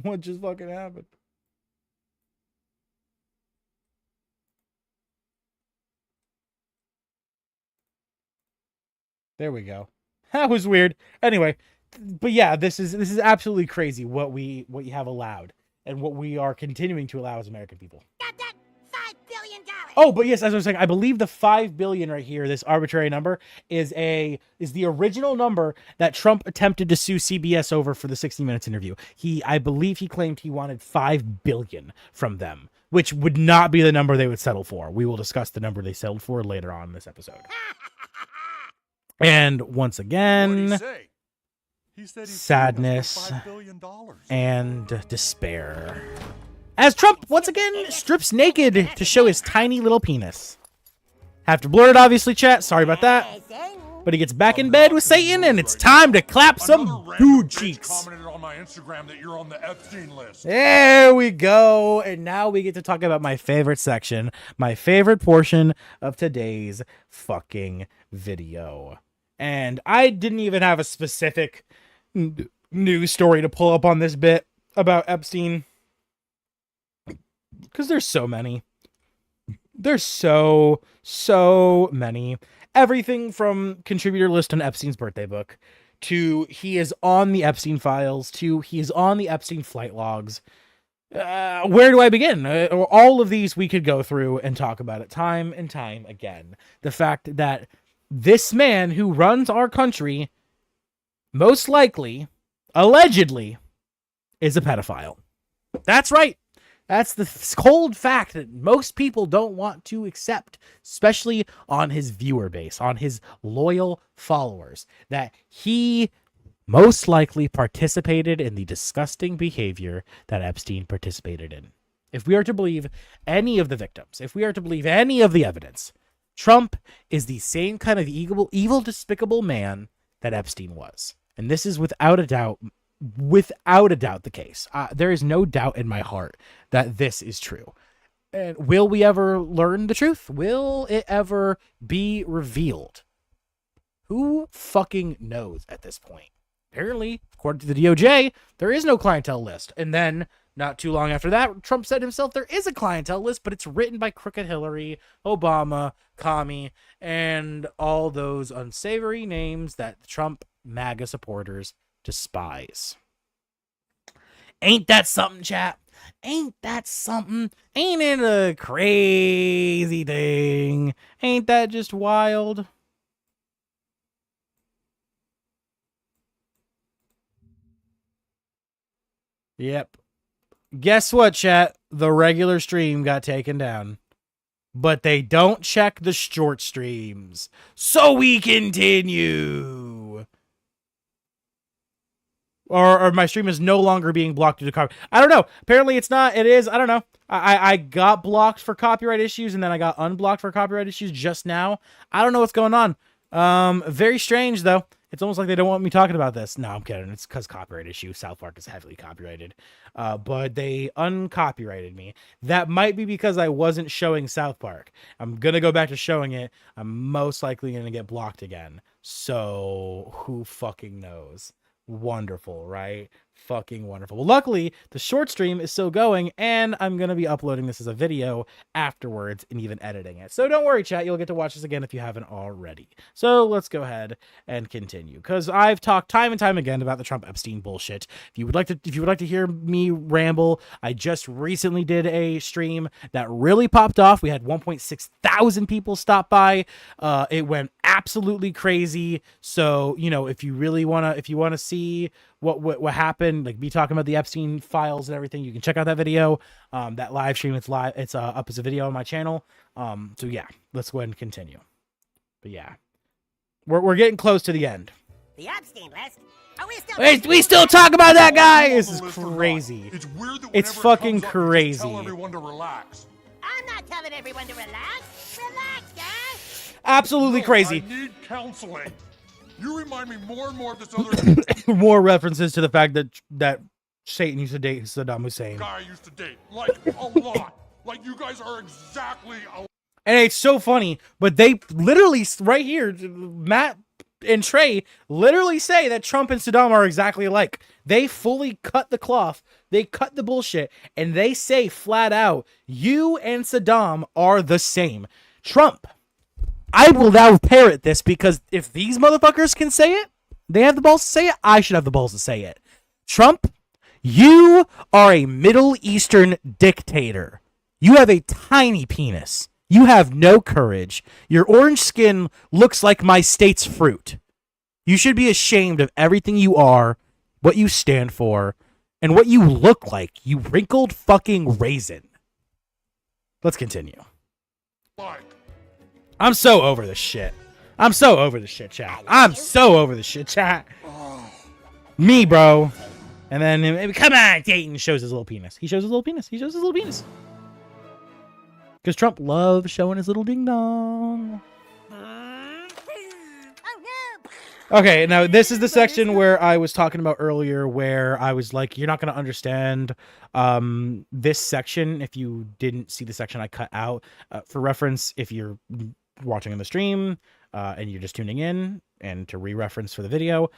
What just fucking happened? There we go. That was weird. Anyway, but yeah, this is absolutely crazy what we have allowed and what we are continuing to allow as American people. Got that $5 billion. Oh, but yes, as I was saying, I believe the 5 billion right here, this arbitrary number, is the original number that Trump attempted to sue CBS over for the 60 Minutes interview. I believe he claimed he wanted 5 billion from them, which would not be the number they would settle for. We will discuss the number they settled for later on in this episode. And once again, What'd he say? He said he sadness $5 billion. and despair. As Trump, once again, strips naked to show his tiny little penis. Have to blur it, obviously, chat. Sorry about that. But he gets back in bed with Satan, and it's time to clap some dude cheeks. Commented on my Instagram that you're on the Epstein list. There we go. And now we get to talk about my favorite section, my favorite portion of today's fucking video. And I didn't even have a specific news story to pull up on this bit about Epstein, because there's so many. There's so many. Everything from contributor list on Epstein's birthday book, to he is on the Epstein files, to he is on the Epstein flight logs. Where do I begin? All of these we could go through and talk about it time and time again. The fact that this man who runs our country, most likely, allegedly, is a pedophile. That's right. That's the cold fact that most people don't want to accept, especially on his viewer base, on his loyal followers, that he most likely participated in the disgusting behavior that Epstein participated in. If we are to believe any of the victims, if we are to believe any of the evidence, Trump is the same kind of evil, despicable man that Epstein was. And this is without a doubt the case. There is no doubt in my heart that this is true. And will we ever learn the truth? Will it ever be revealed? Who fucking knows at this point? Apparently, according to the DOJ, there is no clientele list. And then, not too long after that, Trump said himself there is a clientele list, but it's written by Crooked Hillary, Obama, Commie, and all those unsavory names that Trump MAGA supporters despise. Ain't that something, chat? Ain't that something? Ain't it a crazy thing? Ain't that just wild? Yep. Guess what, chat? The regular stream got taken down. but they don't check the short streams. So we continue. Or my stream is no longer being blocked due to copyright. I don't know. Apparently it's not. It is. I don't know. I got blocked for copyright issues, and then I got unblocked for copyright issues just now. I don't know what's going on. Very strange, though. It's almost like they don't want me talking about this. No, I'm kidding. It's because copyright issue. South Park is heavily copyrighted. But they uncopyrighted me. That might be because I wasn't showing South Park. I'm going to go back to showing it. I'm most likely going to get blocked again. So who fucking knows? Wonderful, right? Fucking wonderful. Well, luckily, the short stream is still going, and I'm going to be uploading this as a video afterwards and even editing it. So don't worry, chat. You'll get to watch this again if you haven't already. So let's go ahead and continue, because I've talked time and time again about the Trump Epstein bullshit. If you would like to hear me ramble, I just recently did a stream that really popped off. We had 1.6 thousand people stop by. It went absolutely crazy. So, you know, if you want to see what happened, like me talking about the Epstein files and everything, you can check out that video. That live stream, it's live. It's up as a video on my channel. So yeah, let's go ahead and continue. But yeah, we're getting close to the end. The Epstein list? Are We still talk about that guy. This is crazy. It's weird that It's whenever it fucking comes up, you just crazy. tell everyone to relax. I'm not telling everyone to relax. Relax, guys. Absolutely No, crazy. I need counseling. You remind me more and more of this other More references to the fact that Satan used to date Saddam Hussein. guy I used to date. Like, a lot. Like, you guys are exactly a... And it's so funny, but they literally, right here, Matt and Trey literally say that Trump and Saddam are exactly alike. They fully cut the cloth, they cut the bullshit, and they say flat out, you and Saddam are the same. Trump, I will now parrot this, because if these motherfuckers can say it, they have the balls to say it, I should have the balls to say it. Trump, you are a Middle Eastern dictator. You have a tiny penis. You have no courage. Your orange skin looks like my state's fruit. You should be ashamed of everything you are, what you stand for, and what you look like, you wrinkled fucking raisin. Let's continue. I'm so over this shit. I'm so over this shit, chat. I'm so over this shit, chat. Me, bro. And then, come on, Dayton shows his little penis. He shows his little penis. He shows his little penis. Because Trump loves showing his little ding-dong. Okay, now this is the section where I was talking about earlier, where I was like, you're not going to understand this section if you didn't see the section I cut out. For reference, if you're watching on the stream and you're just tuning in, and to re-reference for the video,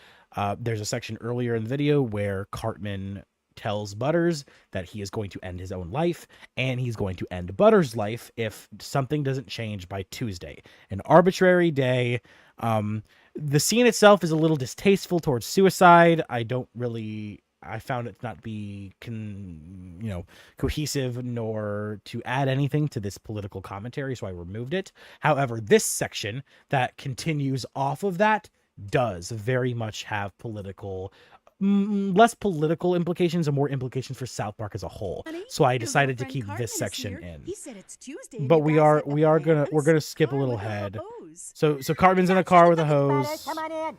there's a section earlier in the video where Cartman tells Butters that he is going to end his own life, and he's going to end Butters' life if something doesn't change by Tuesday, an arbitrary day. The scene itself is a little distasteful towards suicide. I found it not be cohesive, nor to add anything to this political commentary, so I removed it. However, this section that continues off of that does very much have less political implications and more implications for South Park as a whole. Honey, so I decided to keep this section in. He said it's Tuesday, but we're gonna skip a little ahead. So Cartman's in a car with a hose. Come on in.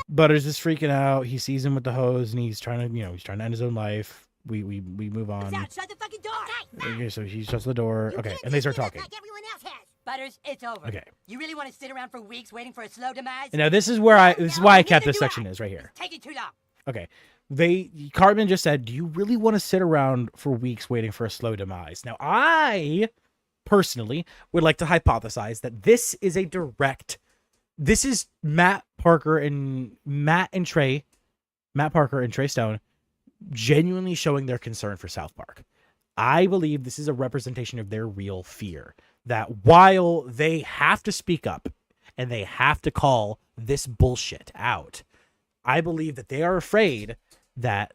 Butters is freaking out. He sees him with the hose, and he's trying to end his own life. We move on. Shut the fucking door. Okay, so he shuts the door. Okay, and they start talking. Like everyone else has. Butters, it's over. Okay. You really want to sit around for weeks waiting for a slow demise? And now this is why I kept this section is right here. It's taking too long. Okay. Cartman just said, do you really want to sit around for weeks waiting for a slow demise? Now, I personally would like to hypothesize that this is Matt Parker and Trey Stone genuinely showing their concern for South Park. I believe this is a representation of their real fear, that while they have to speak up and they have to call this bullshit out, I believe that they are afraid that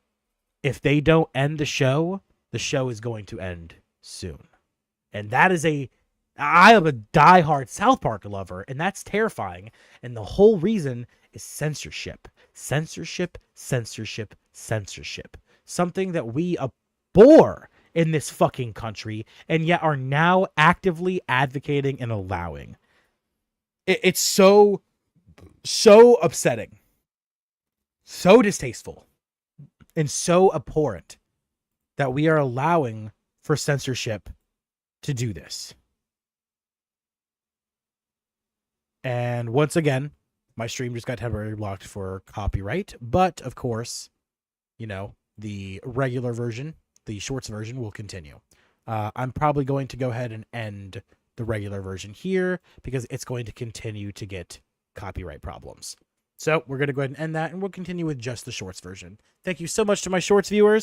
if they don't end the show is going to end soon. And I am a diehard South Park lover, and that's terrifying. And the whole reason is censorship. Censorship, censorship, censorship. Something that we abhor in this fucking country, and yet are now actively advocating and allowing. It's so upsetting, so distasteful, and so abhorrent that we are allowing for censorship to do this. And once again, my stream just got temporarily blocked for copyright, but of course, you know, the regular version, the shorts version, will continue. I'm probably going to go ahead and end the regular version here because it's going to continue to get copyright problems. So we're going to go ahead and end that, and we'll continue with just the shorts version. Thank you so much to my shorts viewers.